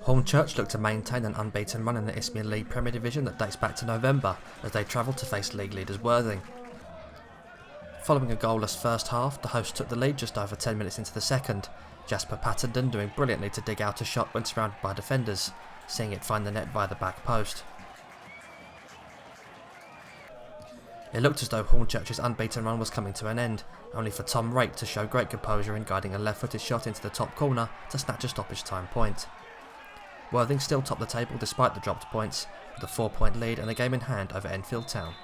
Hornchurch look to maintain an unbeaten run in the Isthmian League Premier Division that dates back to November as they travel to face league leaders Worthing. Following a goalless first half, the hosts took the lead just over 10 minutes into the second, Jasper Pattenden doing brilliantly to dig out a shot when surrounded by defenders, seeing it find the net via the back post. It looked as though Hornchurch's unbeaten run was coming to an end, only for Tom Rake to show great composure in guiding a left-footed shot into the top corner to snatch a stoppage time point. Worthing still topped the table despite the dropped points, with a 4-point lead and a game in hand over Enfield Town.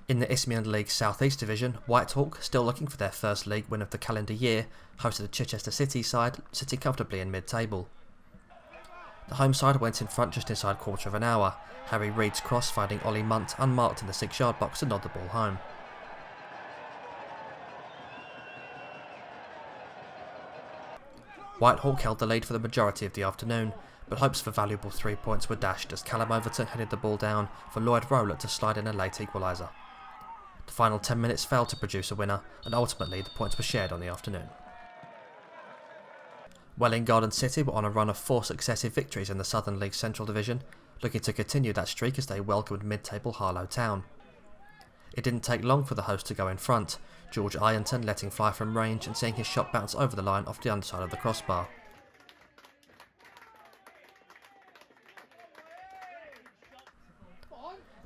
In the Isthmian League's South East Division, WHITEHAWK, still looking for their first league win of the calendar year, hosted the Chichester City side, sitting comfortably in mid-table. The home side went in front just inside quarter of an hour, Harry Reid's cross finding Ollie Munt unmarked in the 6-yard box to nod the ball home. WHITEHAWK held the lead for the majority of the afternoon, but hopes for valuable 3 points were dashed as Callum Overton headed the ball down for Lloyd Rowlett to slide in a late equaliser. The final 10 minutes failed to produce a winner, and ultimately the points were shared on the afternoon. Welwyn Garden City were on a run of 4 successive victories in the Southern League Central Division, looking to continue that streak as they welcomed mid-table Harlow Town. It didn't take long for the host to go in front, George Ironton letting fly from range and seeing his shot bounce over the line off the underside of the crossbar.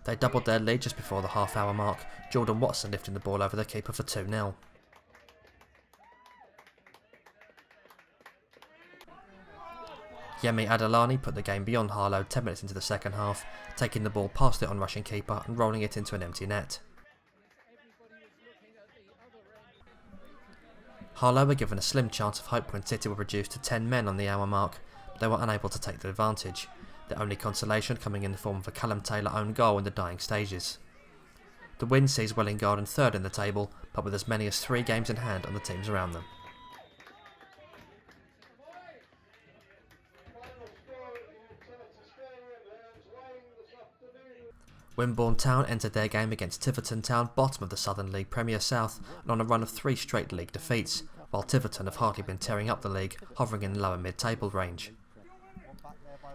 They doubled their lead just before the half-hour mark, Jordan Watson lifting the ball over the keeper for 2-0. Yemi Adelani put the game beyond Harlow 10 minutes into the second half, taking the ball past the on-rushing keeper and rolling it into an empty net. Harlow were given a slim chance of hope when City were reduced to 10 men on the hour mark, but they were unable to take the advantage, their only consolation coming in the form of a Callum Taylor own goal in the dying stages. The win sees Welwyn Garden third in the table, but with as many as 3 games in hand on the teams around them. Wimborne Town entered their game against Tiverton Town bottom of the Southern League Premier South and on a run of 3 straight league defeats, while Tiverton have hardly been tearing up the league, hovering in lower mid-table range.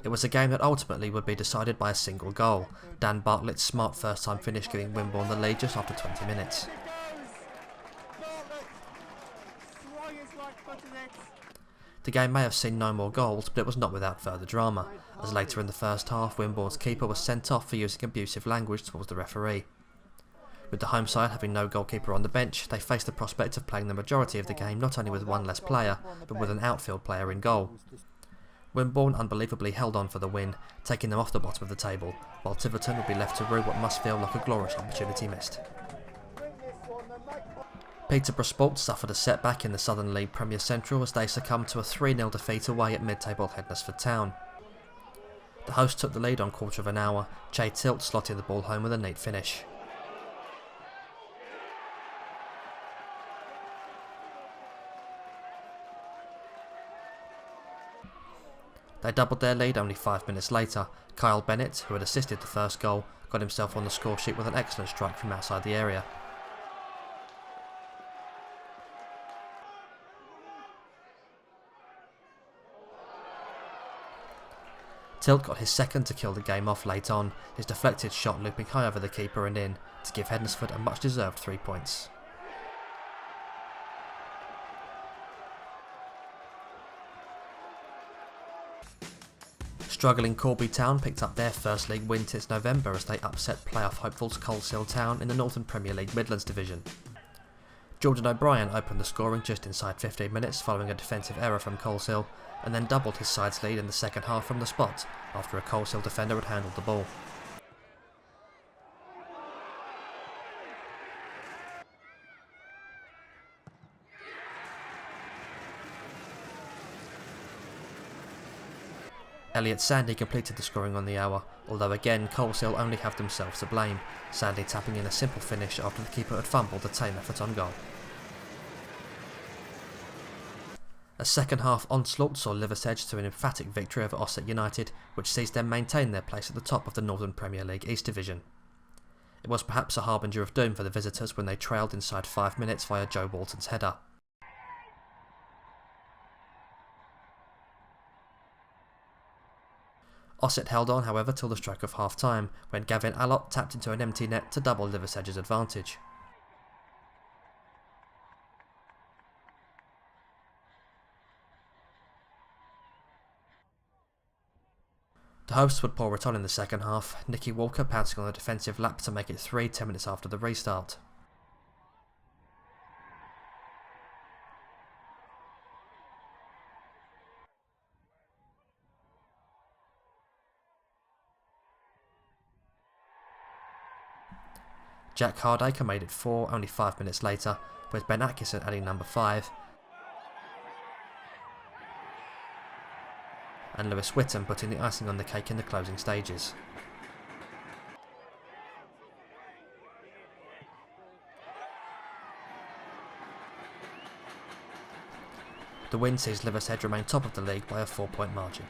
It was a game that ultimately would be decided by a single goal, Dan Bartlett's smart first-time finish giving Wimborne the lead just after 20 minutes. The game may have seen no more goals, but it was not without further drama, as later in the first half Wimborne's keeper was sent off for using abusive language towards the referee. With the home side having no goalkeeper on the bench, they faced the prospect of playing the majority of the game not only with 1 less player, but with an outfield player in goal. Wimborne unbelievably held on for the win, taking them off the bottom of the table, while Tiverton would be left to rue what must feel like a glorious opportunity missed. Peterborough Sports suffered a setback in the Southern League Premier Central as they succumbed to a 3-0 defeat away at mid-table Hednesford Town. The hosts took the lead on quarter of an hour, Che Tilt slotting the ball home with a neat finish. They doubled their lead only 5 minutes later. Kyle Bennett, who had assisted the first goal, got himself on the score sheet with an excellent strike from outside the area. Tilt got his second to kill the game off late on, his deflected shot looping high over the keeper and in, to give Hednesford a much deserved 3 points. Struggling Corby Town picked up their first league win since November as they upset playoff hopefuls Coalshill Town in the Northern Premier League Midlands Division. Jordan O'Brien opened the scoring just inside 15 minutes following a defensive error from Coalshill, and then doubled his side's lead in the second half from the spot after a Coalshill defender had handled the ball. Elliot Sandy completed the scoring on the hour, although again Coalshill only have themselves to blame, Sandy tapping in a simple finish after the keeper had fumbled a tame effort on goal. A second half onslaught saw Liversedge to an emphatic victory over Ossett United, which sees them maintain their place at the top of the Northern Premier League East Division. It was perhaps a harbinger of doom for the visitors when they trailed inside 5 minutes via Joe Walton's header. Ossett held on, however, till the stroke of half-time, when Gavin Allott tapped into an empty net to double Liversedge's advantage. The hosts would pour it on in the second half, Nicky Walker pouncing on a defensive lap to make it 3 10 minutes after the restart. Jack Hardacre made it 4 only 5 minutes later, with Ben Atkinson adding number 5, and Lewis Whittam putting the icing on the cake in the closing stages. The win sees Liversedge remain top of the league by a 4-point margin.